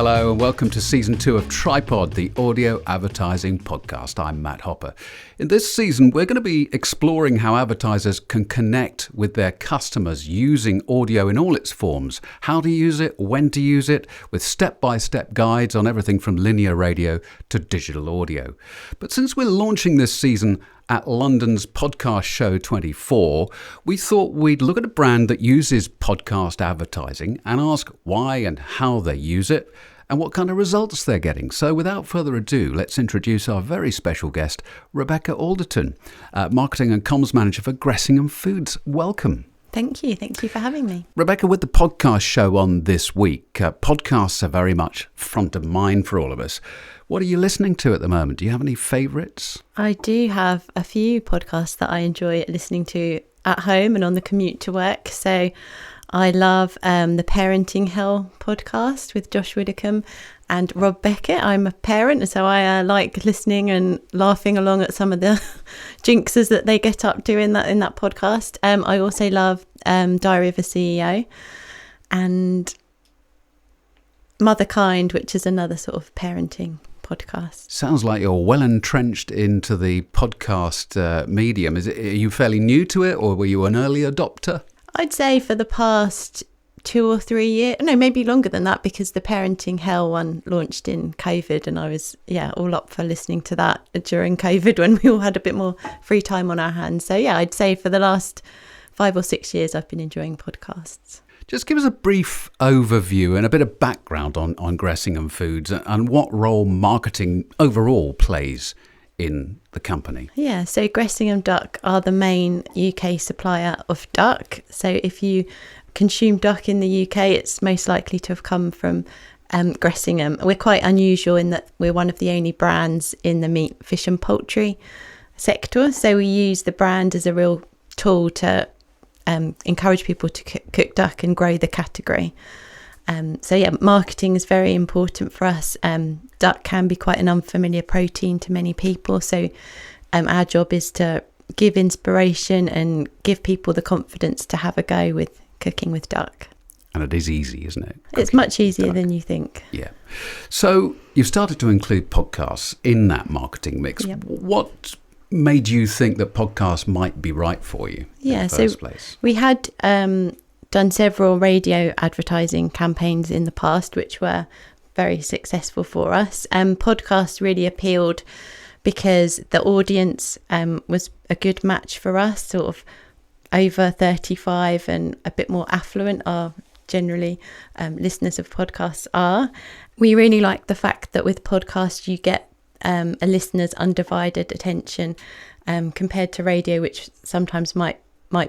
Hello and welcome to Season 2 of Tripod, the audio advertising podcast. I'm Matt Hopper. In this season, we're going to be exploring how advertisers can connect with their customers using audio in all its forms, how to use it, when to use it, with step-by-step guides on everything from linear radio to digital audio. But since we're launching this season at London's Podcast Show 24, we thought we'd look at a brand that uses podcast advertising and ask why and how they use it and what kind of results they're getting. So without further ado, let's introduce our very special guest, Rebecca Alderton, Marketing and Comms Manager for Gressingham Foods. Welcome. Thank you for having me. Rebecca, with the podcast show on this week, podcasts are very much front of mind for all of us. What are you listening to at the moment? Do you have any favourites? I do have a few podcasts that I enjoy listening to at home and on the commute to work. So I love the Parenting Hell podcast with Josh Widdicombe and Rob Beckett. I'm a parent, so I like listening and laughing along at some of the jinxes that they get up to in that podcast. I also love Diary of a CEO and Motherkind, which is another sort of parenting podcast. Sounds like you're well entrenched into the podcast medium. Are you fairly new to it, or were you an early adopter? I'd say for the past 2 or 3 years, no, maybe longer than that, because the Parenting Hell one launched in COVID, and I was all up for listening to that during COVID when we all had a bit more free time on our hands. So I'd say for the last 5 or 6 years I've been enjoying podcasts. Just give us a brief overview and a bit of background on Gressingham Foods and what role marketing overall plays in the company. Yeah, so Gressingham Duck are the main UK supplier of duck. So if you consume duck in the UK, it's most likely to have come from Gressingham. We're quite unusual in that we're one of the only brands in the meat, fish and poultry sector. So we use the brand as a real tool to encourage people to cook duck and grow the category. Marketing is very important for us. Duck can be quite an unfamiliar protein to many people, so our job is to give inspiration and give people the confidence to have a go with cooking with duck. And it is easy, isn't it? It's much easier than you think. Yeah. So you've started to include podcasts in that marketing mix. Yep. What made you think that podcasts might be right for you in the first place? We had done several radio advertising campaigns in the past, which were very successful for us. Podcasts really appealed because the audience was a good match for us, sort of over 35 and a bit more affluent are generally listeners of podcasts are. We really like the fact that with podcasts you get a listener's undivided attention compared to radio, which sometimes might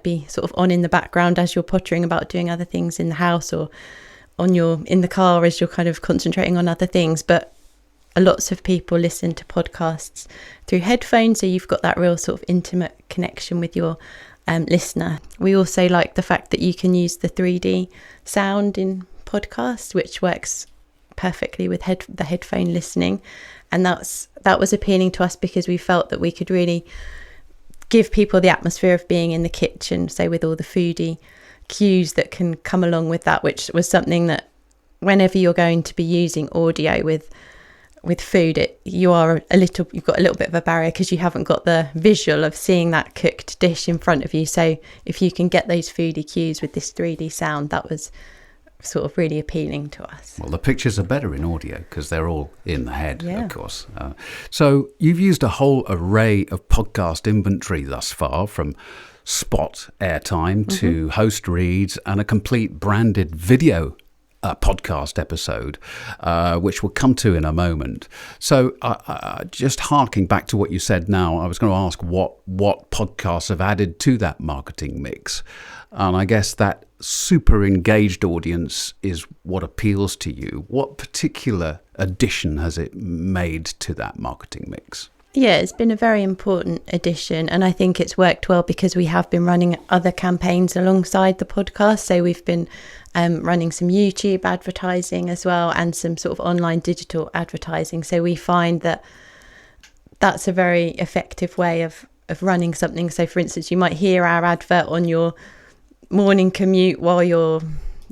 be sort of on in the background as you're pottering about doing other things in the house or in the car as you're kind of concentrating on other things. But lots of people listen to podcasts through headphones, so you've got that real sort of intimate connection with your listener. We also like the fact that you can use the 3D sound in podcasts, which works perfectly with the headphone listening, and that was appealing to us because we felt that we could really give people the atmosphere of being in the kitchen, so with all the foodie cues that can come along with that, which was something that whenever you're going to be using audio with food, you've got a little bit of a barrier because you haven't got the visual of seeing that cooked dish in front of you. So if you can get those foodie cues with this 3D sound, that was sort of really appealing to us. Well, the pictures are better in audio because they're all in the head, of course. So you've used a whole array of podcast inventory thus far, from spot airtime to host reads and a complete branded video podcast episode, which we'll come to in a moment. So just harking back to what you said now, I was going to ask what podcasts have added to that marketing mix. And I guess that super engaged audience is what appeals to you. What particular addition has it made to that marketing mix? Yeah, it's been a very important addition, and I think it's worked well because we have been running other campaigns alongside the podcast. So we've been running some YouTube advertising as well and some sort of online digital advertising. So we find that that's a very effective way of running something. So for instance, you might hear our advert on your morning commute while you're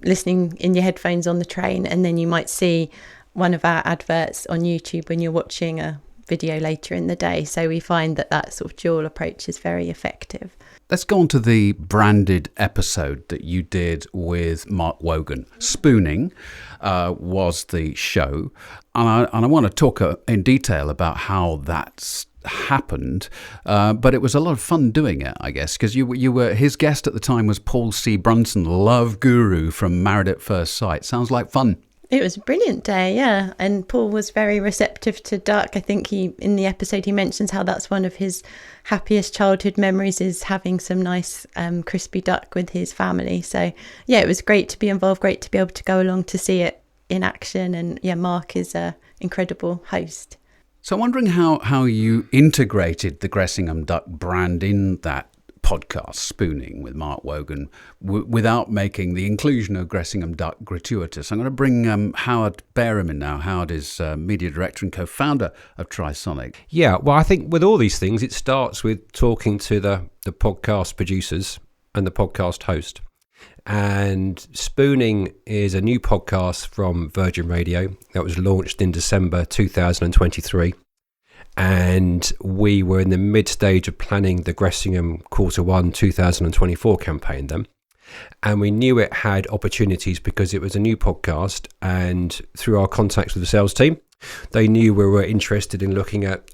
listening in your headphones on the train, and then you might see one of our adverts on YouTube when you're watching a video later in the day. So we find that sort of dual approach is very effective. Let's go on to the branded episode that you did with Mark Wogan. Spooning was the show. And I want to talk in detail about how that's happened. But it was a lot of fun doing it, I guess, because you were his guest at the time was Paul C. Brunson, love guru from Married at First Sight. Sounds like fun. It was a brilliant day, yeah. And Paul was very receptive to duck. I think in the episode he mentions how that's one of his happiest childhood memories, is having some nice crispy duck with his family. So yeah, it was great to be involved, great to be able to go along to see it in action. And yeah, Mark is an incredible host. So I'm wondering how you integrated the Gressingham Duck brand in that podcast, Spooning with Mark Wogan, without making the inclusion of Gressingham Duck gratuitous. I'm going to bring Howard Bareham in now. Howard is media director and co-founder of Trisonic. Yeah, well, I think with all these things, it starts with talking to the podcast producers and the podcast host. And Spooning is a new podcast from Virgin Radio that was launched in December 2023. And we were in the mid-stage of planning the Gressingham Q1 2024 campaign then. And we knew it had opportunities because it was a new podcast, and through our contacts with the sales team, they knew we were interested in looking at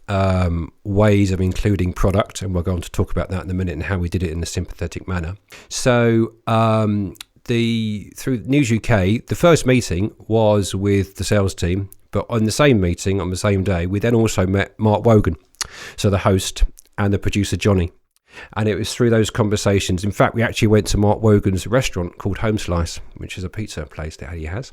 ways of including product, and we're going to talk about that in a minute and how we did it in a sympathetic manner. So through News UK, the first meeting was with the sales team. But on the same meeting, on the same day, we then also met Mark Wogan, so the host, and the producer, Johnny. And it was through those conversations. In fact, we actually went to Mark Wogan's restaurant called Home Slice, which is a pizza place that he has.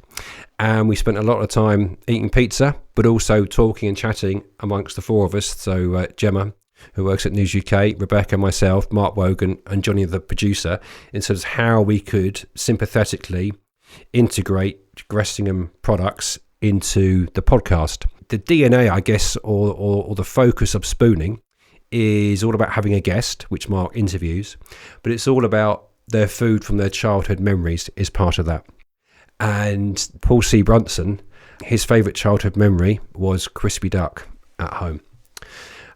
And we spent a lot of time eating pizza, but also talking and chatting amongst the four of us. So Gemma, who works at News UK, Rebecca, myself, Mark Wogan, and Johnny, the producer, in sort of how we could sympathetically integrate Gressingham products into the podcast. The DNA, I guess, or the focus of Spooning is all about having a guest, which Mark interviews, but it's all about their food from their childhood memories is part of that. And Paul C. Brunson, his favourite childhood memory was crispy duck at home.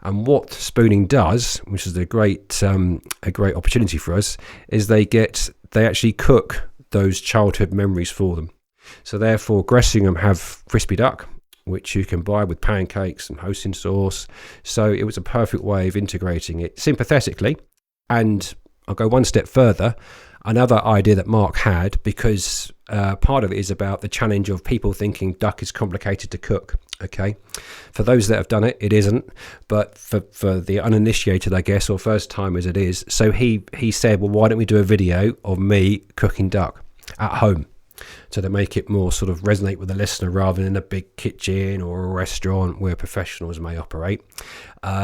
And what Spooning does, which is a great opportunity for us, is they actually cook those childhood memories for them. So therefore, Gressingham have crispy duck, which you can buy with pancakes and hosting sauce. So it was a perfect way of integrating it sympathetically. And I'll go one step further. Another idea that Mark had, because part of it is about the challenge of people thinking duck is complicated to cook. Okay, for those that have done it, it isn't. But for the uninitiated, I guess, or first timers, it is. So he said, well, why don't we do a video of me cooking duck at home? So to make it more sort of resonate with the listener rather than in a big kitchen or a restaurant where professionals may operate.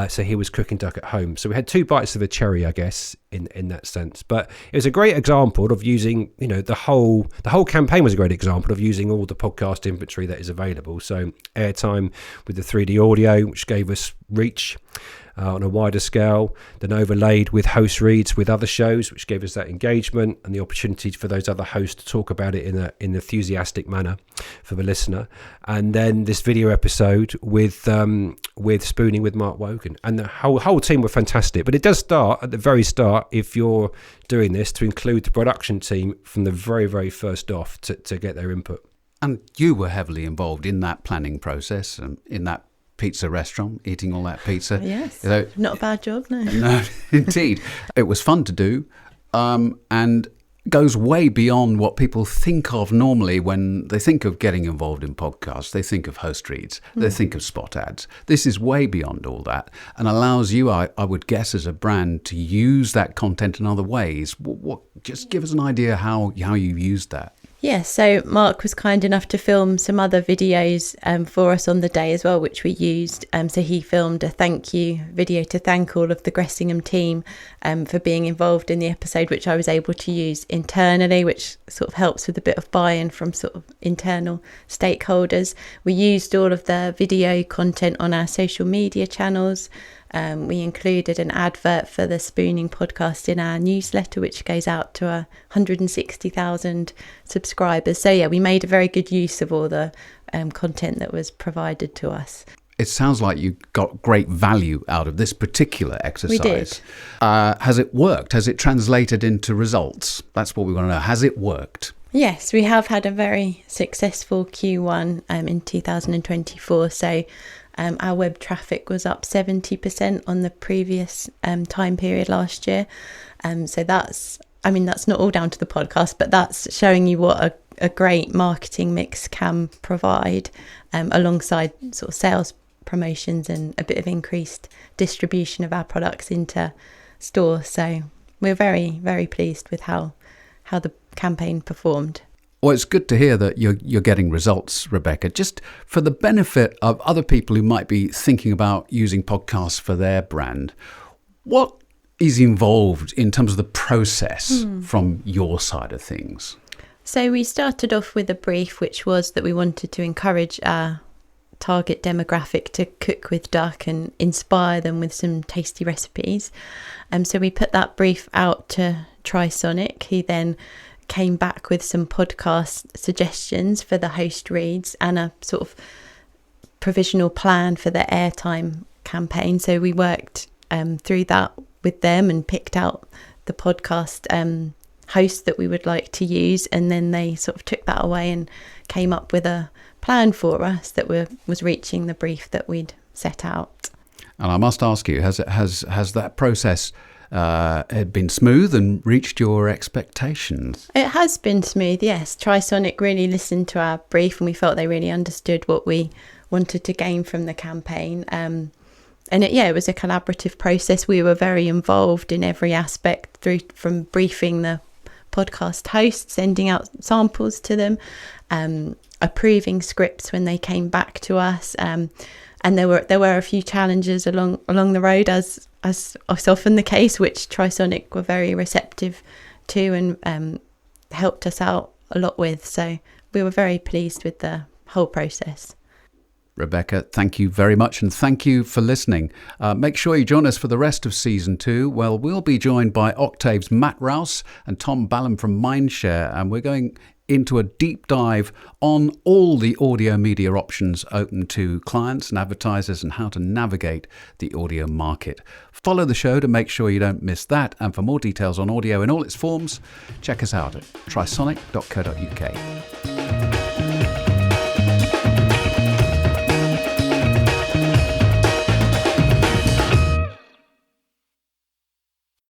So he was cooking duck at home. So we had two bites of the cherry, I guess, in that sense. But it was a great example of using, the whole campaign was a great example of using all the podcast inventory that is available. So airtime with the 3D audio, which gave us reach on a wider scale, then overlaid with host reads with other shows, which gave us that engagement and the opportunity for those other hosts to talk about it in an enthusiastic manner for the listener. And then this video episode with Spooning with Mark Wogan, and the whole team were fantastic. But it does start at the very start, if you're doing this, to include the production team from the very, very first off to get their input. And you were heavily involved in that planning process, in that pizza restaurant, eating all that pizza. Yes, not a bad job, no. No, indeed. It was fun to do, and goes way beyond what people think of normally when they think of getting involved in podcasts. They think of host reads, they think of spot ads. This is way beyond all that, and allows you, I would guess, as a brand, to use that content in other ways. Just give us an idea how you used that. Yeah, so Mark was kind enough to film some other videos for us on the day as well, which we used. So he filmed a thank you video to thank all of the Gressingham team for being involved in the episode, which I was able to use internally, which sort of helps with a bit of buy-in from sort of internal stakeholders. We used all of the video content on our social media channels. We included an advert for the Spooning podcast in our newsletter, which goes out to 160,000 subscribers. So yeah, we made a very good use of all the content that was provided to us. It sounds like you got great value out of this particular exercise. We did. Has it worked? Has it translated into results? That's what we want to know. Has it worked? Yes, we have had a very successful Q1 in 2024. So our web traffic was up 70% on the previous time period last year. So that's not all down to the podcast, but that's showing you what a great marketing mix can provide alongside sort of sales promotions and a bit of increased distribution of our products into stores. So we're very, very pleased with how the campaign performed. Well, it's good to hear that you're getting results, Rebecca. Just for the benefit of other people who might be thinking about using podcasts for their brand, what is involved in terms of the process from your side of things? So we started off with a brief, which was that we wanted to encourage our target demographic to cook with duck and inspire them with some tasty recipes. So we put that brief out to Trisonic. He then came back with some podcast suggestions for the host reads and a sort of provisional plan for the airtime campaign. So we worked through that with them and picked out the podcast host that we would like to use, and then they sort of took that away and came up with a plan for us that was reaching the brief that we'd set out. And I must ask you, has that process been smooth and reached your expectations? It has been smooth, yes. Trisonic really listened to our brief and we felt they really understood what we wanted to gain from the campaign. It was a collaborative process. We were very involved in every aspect, from briefing the podcast hosts, sending out samples to them, approving scripts when they came back to us, and there were a few challenges along the road, as is often the case, which Trisonic were very receptive to and helped us out a lot with. So we were very pleased with the whole process. Rebecca, thank you very much, and thank you for listening. Make sure you join us for the rest of Season 2. Well, we'll be joined by Octave's Matt Rouse and Tom Ballum from Mindshare, and we're going into a deep dive on all the audio media options open to clients and advertisers and how to navigate the audio market. Follow the show to make sure you don't miss that, and for more details on audio in all its forms, check us out at trisonic.co.uk.